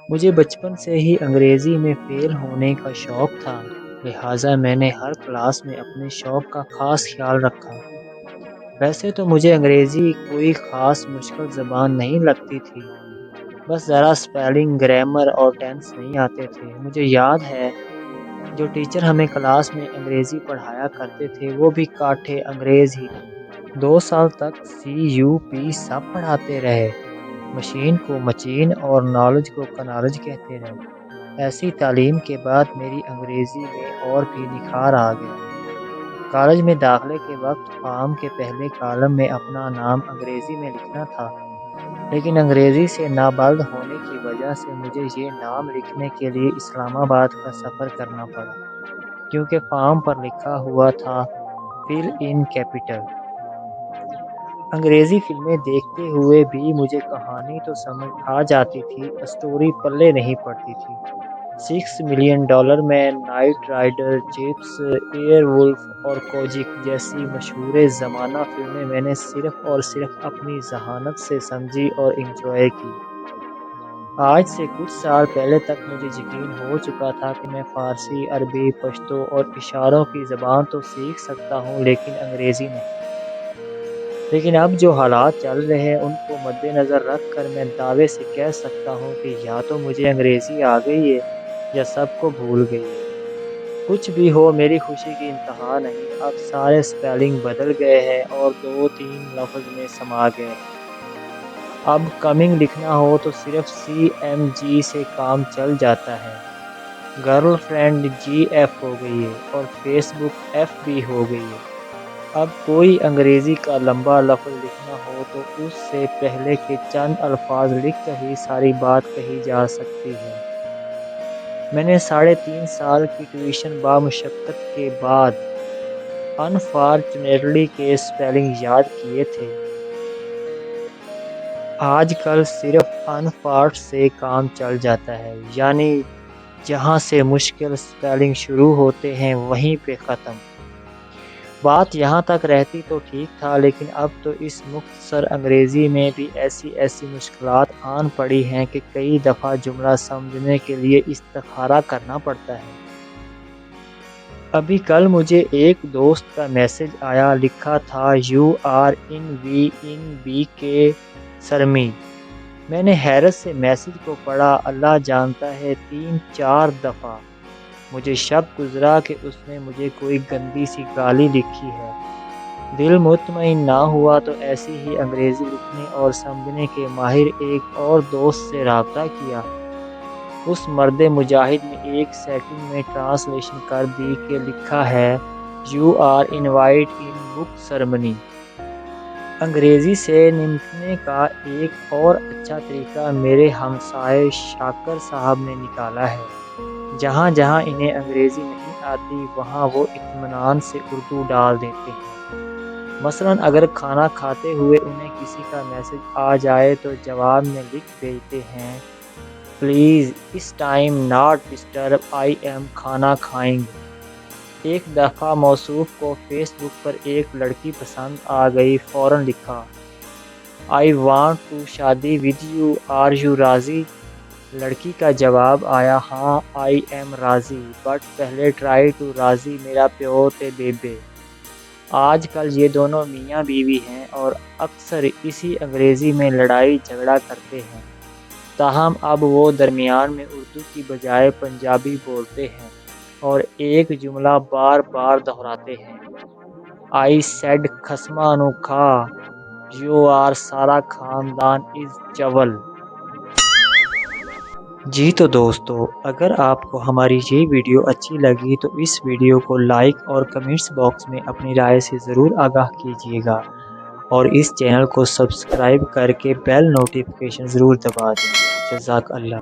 مجھے بچپن سے ہی انگریزی میں فیل ہونے کا شوق تھا، لہٰذا میں نے ہر کلاس میں اپنے شوق کا خاص خیال رکھا۔ ویسے تو مجھے انگریزی کوئی خاص مشکل زبان نہیں لگتی تھی، بس ذرا اسپیلنگ، گرامر اور ٹینس نہیں آتے تھے۔ مجھے یاد ہے جو ٹیچر ہمیں کلاس میں انگریزی پڑھایا کرتے تھے وہ بھی کاٹھے انگریز ہی تھے۔ 2 سال تک CUP سب پڑھاتے رہے، مشین کو مچین اور نالج کو کنالج کہتے رہے۔ ایسی تعلیم کے بعد میری انگریزی میں اور بھی نکھار آ گیا۔ کالج میں داخلے کے وقت فارم کے پہلے کالم میں اپنا نام انگریزی میں لکھنا تھا، لیکن انگریزی سے نابلد ہونے کی وجہ سے مجھے یہ نام لکھنے کے لیے اسلام آباد کا سفر کرنا پڑا، کیونکہ فارم پر لکھا ہوا تھا فل ان کیپٹل۔ انگریزی فلمیں دیکھتے ہوئے بھی مجھے کہانی تو سمجھ آ جاتی تھی، اسٹوری پلے نہیں پڑتی تھی۔ $6 ملین میں Knight Rider, CHiPs, Airwolf اور کوجک جیسی مشہور زمانہ فلمیں میں نے صرف اور صرف اپنی ذہانت سے سمجھی اور انجوائے کی۔ آج سے کچھ سال پہلے تک مجھے یقین ہو چکا تھا کہ میں فارسی، عربی، پشتو اور اشاروں کی زبان تو سیکھ سکتا ہوں لیکن انگریزی نہیں۔ لیکن اب جو حالات چل رہے ہیں ان کو مد نظر رکھ کر میں دعوے سے کہہ سکتا ہوں کہ یا تو مجھے انگریزی آ گئی ہے یا سب کو بھول گئی ہے۔ کچھ بھی ہو، میری خوشی کی انتہا نہیں۔ اب سارے اسپیلنگ بدل گئے ہیں اور 2-3 لفظ میں سما گئے ہیں۔ اب کمنگ لکھنا ہو تو صرف CMG سے کام چل جاتا ہے۔ گرل فرینڈ GF ہو گئی ہے اور فیس بک FB ہو گئی ہے۔ اب کوئی انگریزی کا لمبا لفظ لکھنا ہو تو اس سے پہلے کے چند الفاظ لکھ کر ہی ساری بات کہی جا سکتی ہے۔ میں نے 3.5 سال کی ٹیوشن بامشقت کے بعد انفارچونیٹلی کے اسپیلنگ یاد کیے تھے۔ آج کل صرف انفارٹ سے کام چل جاتا ہے، یعنی جہاں سے مشکل اسپیلنگ شروع ہوتے ہیں وہیں پہ ختم۔ بات یہاں تک رہتی تو ٹھیک تھا، لیکن اب تو اس مختصر انگریزی میں بھی ایسی مشکلات آن پڑی ہیں کہ کئی دفعہ جملہ سمجھنے کے لیے استخارہ کرنا پڑتا ہے۔ ابھی کل مجھے ایک دوست کا میسج آیا، لکھا تھا "You are in BK سرمی"۔ میں نے حیرت سے میسج کو پڑھا، اللہ جانتا ہے 3-4 دفعہ۔ مجھے شک گزرا کہ اس نے مجھے کوئی گندی سی گالی لکھی ہے۔ دل مطمئن نہ ہوا تو ایسی ہی انگریزی لکھنے اور سمجھنے کے ماہر ایک اور دوست سے رابطہ کیا۔ اس مرد مجاہد نے 1 سیکنڈ میں ٹرانسلیشن کر دی کہ لکھا ہے "You are invited in book ceremony"۔ انگریزی سے نمٹنے کا ایک اور اچھا طریقہ میرے ہمسائے شاکر صاحب نے نکالا ہے۔ جہاں جہاں انہیں انگریزی نہیں آتی وہاں وہ اطمینان سے اردو ڈال دیتے ہیں۔ مثلاً اگر کھانا کھاتے ہوئے انہیں کسی کا میسج آ جائے تو جواب میں لکھ دیتے ہیں "پلیز اس time not disturb, I am کھانا کھائنگ"۔ ایک دفعہ موصوف کو فیس بک پر ایک لڑکی پسند آ گئی، فوراً لکھا "آئی وانٹ ٹو شادی ود یو، آر یو راضی"۔ لڑکی کا جواب آیا "ہاں آئی ایم راضی، بٹ پہلے ٹرائی ٹو راضی میرا پیو تے بیبے"۔ آج کل یہ دونوں میاں بیوی ہیں اور اکثر اسی انگریزی میں لڑائی جھگڑا کرتے ہیں، تاہم اب وہ درمیان میں اردو کی بجائے پنجابی بولتے ہیں اور ایک جملہ بار بار دہراتے ہیں "آئی سیڈ خسما نو کھا، یو آر سارا خاندان از چول"۔ جی تو دوستو، اگر آپ کو ہماری یہ ویڈیو اچھی لگی تو اس ویڈیو کو لائک اور کمنٹس باکس میں اپنی رائے سے ضرور آگاہ کیجیے گا، اور اس چینل کو سبسکرائب کر کے بیل نوٹیفیکیشن ضرور دبا دیں۔ جزاک اللہ۔